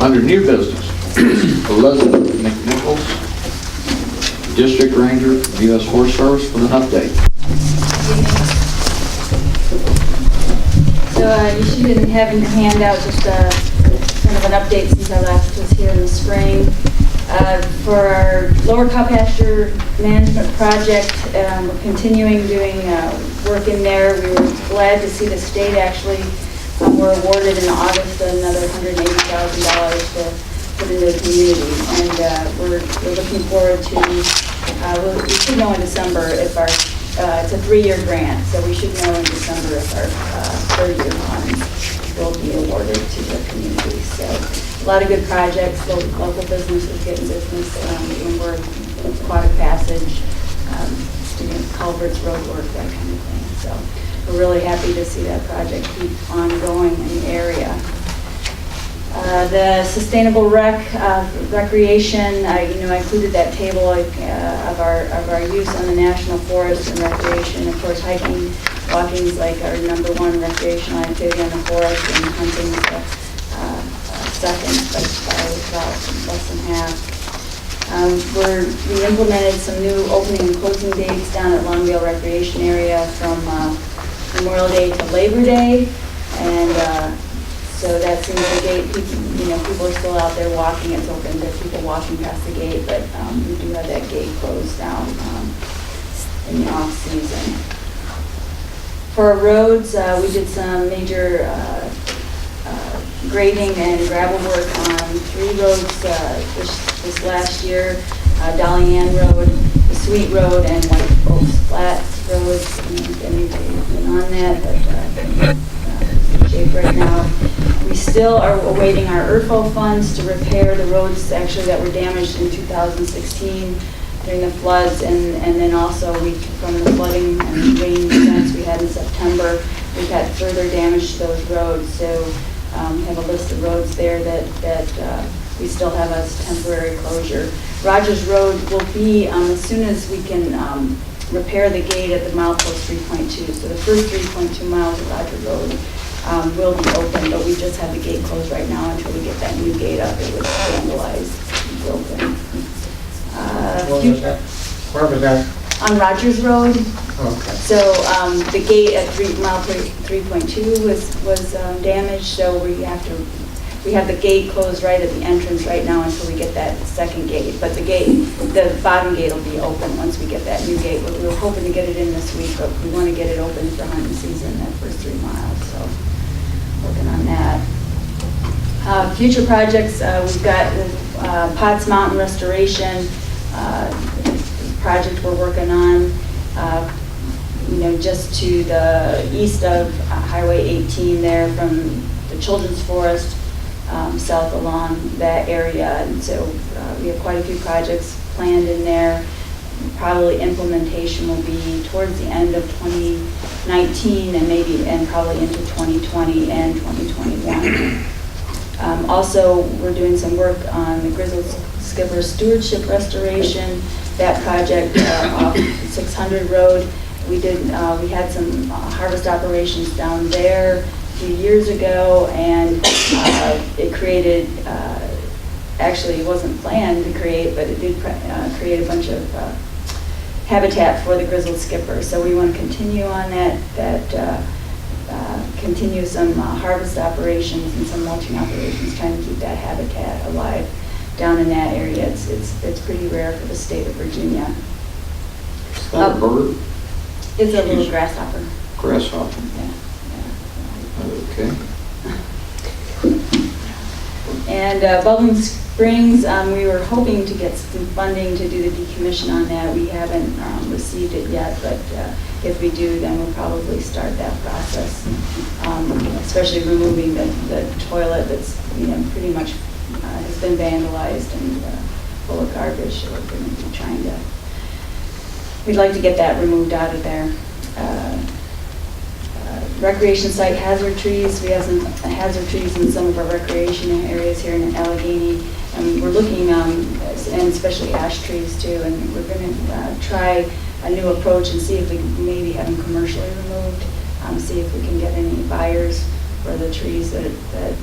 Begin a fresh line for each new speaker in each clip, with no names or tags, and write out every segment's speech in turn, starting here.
Under new business, Elizabeth McNichols, District Ranger, U.S. Forest Service, with an update.
So you should have in your handout just kind of an update since I last was here in the spring. For our lower cow pasture management project, we're continuing doing work in there. We were glad to see the state actually were awarded in August another $180,000 to put into the community, and we're looking forward to. We should know in December if our it's a 3-year grant, so we should know in December if our third-year funds will be awarded to the community. So a lot of good projects, local businesses getting business, doing work, aquatic passage, culverts, road work, that kind of thing. So we're really happy to see that project keep ongoing in the area. The sustainable recreation, I included that table of our use on the national forest and recreation. Of course, hiking, walking is like our #1 recreational activity on the forest, and hunting is second, but by about less than half. We implemented some new opening and closing dates down at Longdale Recreation Area from Memorial Day to Labor Day, and so that seems the gate, people are still out there walking. It's open to people walking past the gate, but we do have that gate closed down in the off season. For our roads, we did some major grading and gravel work on 3 roads this last year: Dolly Ann Road, the Sweet Road, and White Oaks Flats Road. Anything on that, but shape right now. We still are awaiting our IRFO funds to repair the roads actually that were damaged in 2016 during the floods, and then also from the flooding and rain events we had in September, we've had further damage to those roads. So we have a list of roads there that we still have as temporary closure. Rogers Road will be, as soon as we can repair the gate at the milepost 3.2. So the first 3.2 miles of Rogers Road will be open, but we just have the gate closed right now until we get that new gate up. It was vandalized and broken.
Where was that?
On Rogers Road.
Okay.
So the gate at mile 3.2 was damaged, so we have the gate closed right at the entrance right now until we get that second gate. But the bottom gate will be open once we get that new gate. We were hoping to get it in this week, but we want to get it open for hunting season, that first 3 miles. So working on that. Future projects, we've got Potts Mountain Restoration project we're working on, just to the east of Highway 18 there from the Children's Forest south along that area. And so we have quite a few projects planned in there. Probably implementation will be towards the end of 2019 and probably into 2020 and 2021. Also, we're doing some work on the Grizzled Skipper Stewardship Restoration. That project off 600 Road. We had some harvest operations down there a few years ago, and it created, actually it wasn't planned to create, but it did create a bunch of habitat for the grizzled skipper. So we want to continue on continue some harvest operations and some mulching operations, trying to keep that habitat alive down in that area. It's pretty rare for the state of Virginia.
Is that a bird?
It's a little grasshopper.
Grasshopper.
Yeah.
Okay.
And Bubbling Springs, we were hoping to get some funding to do the decommission on that. We haven't received it yet, but if we do, then we'll probably start that process, especially removing the toilet that's pretty much has been vandalized and full of garbage. So we're going to be trying to, we'd like to get that removed out of there. Recreation site hazard trees. We have some hazard trees in some of our recreation areas here in Alleghany, and we're looking, and especially ash trees too, and we're going to try a new approach and see if we can maybe have them commercially removed, see if we can get any buyers for the trees that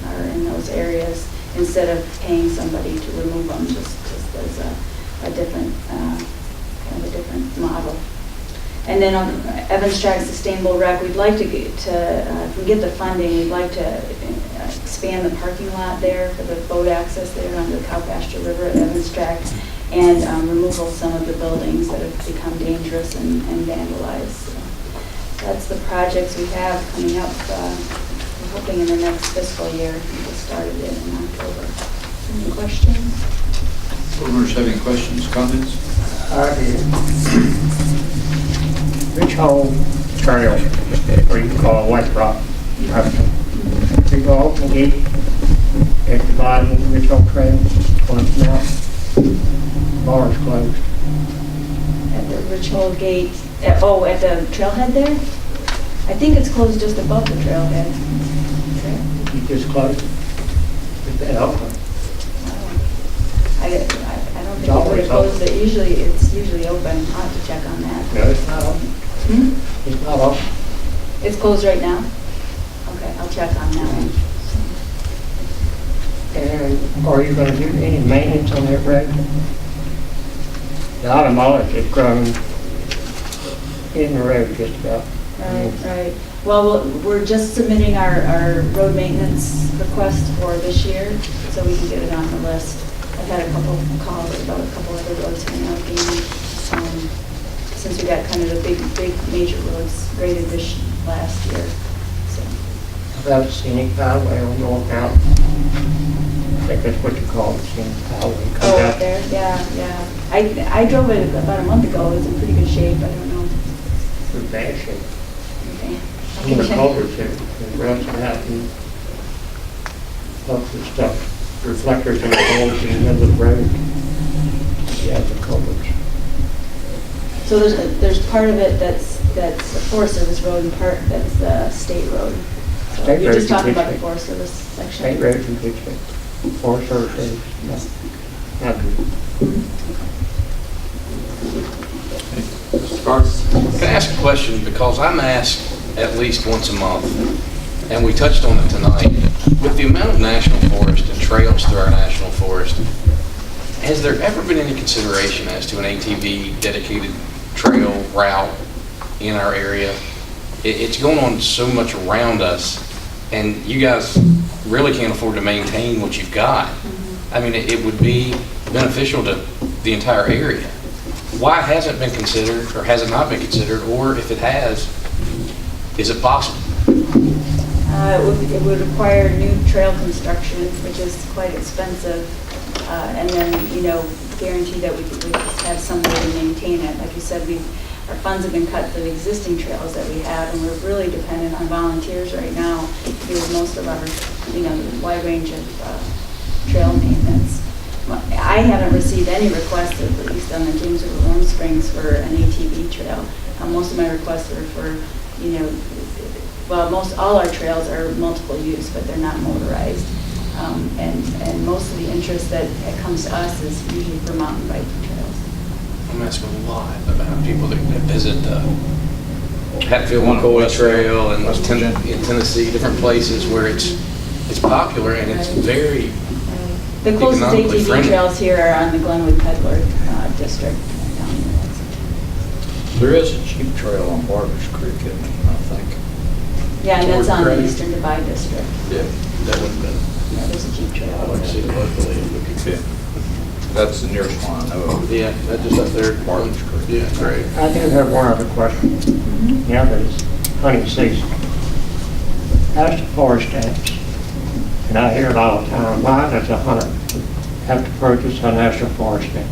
are in those areas. In instead of paying somebody to remove them, just as a different, kind of a different model. And then on Evans Track Sustainable Rec, we'd like to if we get the funding, we'd like to expand the parking lot there for the boat access there under the Cow Pasture River at Evans Track, and removal of some of the buildings that have become dangerous and vandalized. So that's the projects we have coming up. We're hoping in the next fiscal year. We just started it in October. Any questions?
Board members have any questions, comments?
I do. Rich Hole Trail, or you can call it White Rock. Big open gate at the bottom of the Rich Hole Trail, going out. Bar is closed.
At the Rich Hole Gate, at the trailhead there? I think it's closed just above the trailhead.
You just closed. Is that open?
I don't think it would have closed it. It's usually open. I'll have to check on that.
No, it's not open. It's not open.
It's closed right now? Okay, I'll check on that one.
And are you going to do any maintenance on that road? The automotive has grown in the road just about.
Right. Well, we're just submitting our road maintenance request for this year, so we can get it on the list. I've had a couple of calls about a couple other roads coming up, since we got kind of the big major roads graded this last year. So.
About the scenic highway on North Mountain. I think that's what you call it, scenic highway.
Up there, yeah. I drove it about a month ago. It was in pretty good shape. I don't know.
It's bad shape.
Okay.
Some of the culverts there, the roads out and lots of stuff. Reflectors in the holes in the middle of the road. Yeah, the culverts.
So there's part of it that's a Forest Service road and part that's a state road. So
State
you're just
road
talking
in
about the
good
Forest Service section.
State roads in good shape. Forest Service is not good.
Mr. Carter?
Can I ask a question? Because I'm asked at least once a month, and we touched on it tonight. With the amount of national forest and trails through our national forest, has there ever been any consideration as to an ATV dedicated trail route in our area? It's going on so much around us, and you guys really can't afford to maintain what you've got. I mean, it would be beneficial to the entire area. Why hasn't it been considered, or has it not been considered, or if it has, is it possible?
It would require new trail construction, which is quite expensive, and then, guarantee that we could have some way to maintain it. Like you said, our funds have been cut for the existing trails that we have, and we're really dependent on volunteers right now to do most of our, wide range of trail maintenance. I haven't received any requests, at least on the James River Warm Springs, for an ATV trail. Most of my requests are for, most all our trails are multiple use, but they're not motorized. And most of the interest that comes to us is usually for mountain biking trails.
I'm asking a lot about people that visit Hatfield McCoy Trail and in Tennessee, different places where it's popular and it's very
the closest
economically
ATV
friendly.
trails here are on the Glenwood Pedler district. Down here.
There is a cheap trail on Barber's Creek, isn't there, I think?
Yeah, and that's on the
Toward
Eastern Divide district.
Yeah, that would have been.
Yeah, there's a Jeep trail.
I'd like to see it locally, it would be good. That's the nearest one I know of.
Yeah, that's just up there.
Barber's Creek.
Yeah, great.
I do have one other question. Now that it's hunting season, how's the forest stamps? And I hear it all the time, why does a hunter have to purchase a national forest stamp?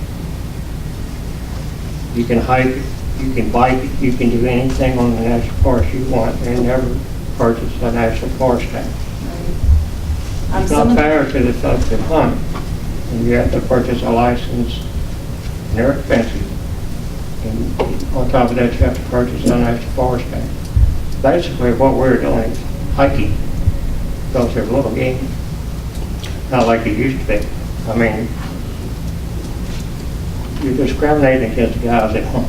You can hike, you can bike, you can do anything on the national forest you want and never purchase a national forest stamp. It's not fair to the folks that hunt, and you have to purchase a license, and they're expensive. And on top of that, you have to purchase a national forest stamp. Basically, what we're doing is hiking, because they're little game, not like it used to be. I mean, you're discriminating against the guys that hunt.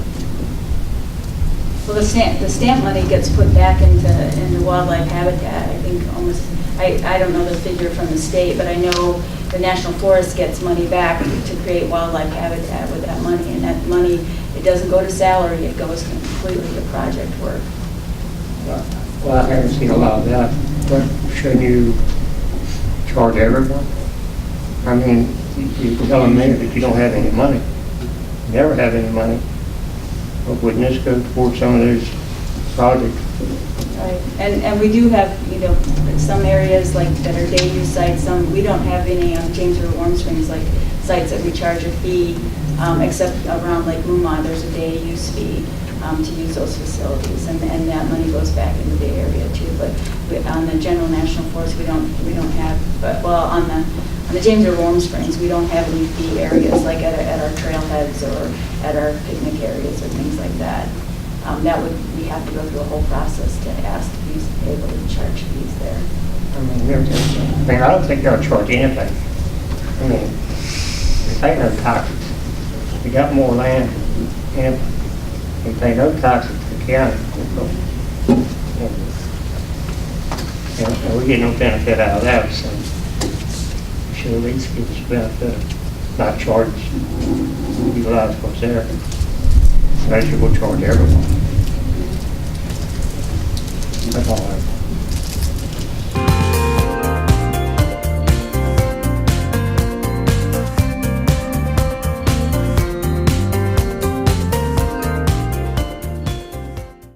Well, the stamp money gets put back into wildlife habitat. I think almost I don't know the figure from the state, but I know the National Forest gets money back to create wildlife habitat with that money, and that money, it doesn't go to salary, it goes completely to project work.
Well, I haven't seen a lot of that, but shouldn't you charge everyone? I mean, you're telling me that you don't have any money, you never have any money, but wouldn't this go towards some of those projects?
Right, and we do have, you know, some areas like that are day use sites, we don't have any James River Warm Springs, like sites that we charge a fee, except around Lake Mumma, there's a day use fee to use those facilities, and that money goes back in the Bay Area too. But on the general national forest, we don't have, but well, on the James River Warm Springs, we don't have any fee areas like at our trailheads or at our picnic areas or things like that. We have to go through a whole process to ask to be able to charge fees there.
I mean, I don't think they'll charge anything. I mean, they pay no taxes. We got more land, and we pay no taxes to the county. And we get no benefit out of that, so we should at least give us benefit, not charge, utilize what's there. Basically, we'll charge everyone. That's all I have.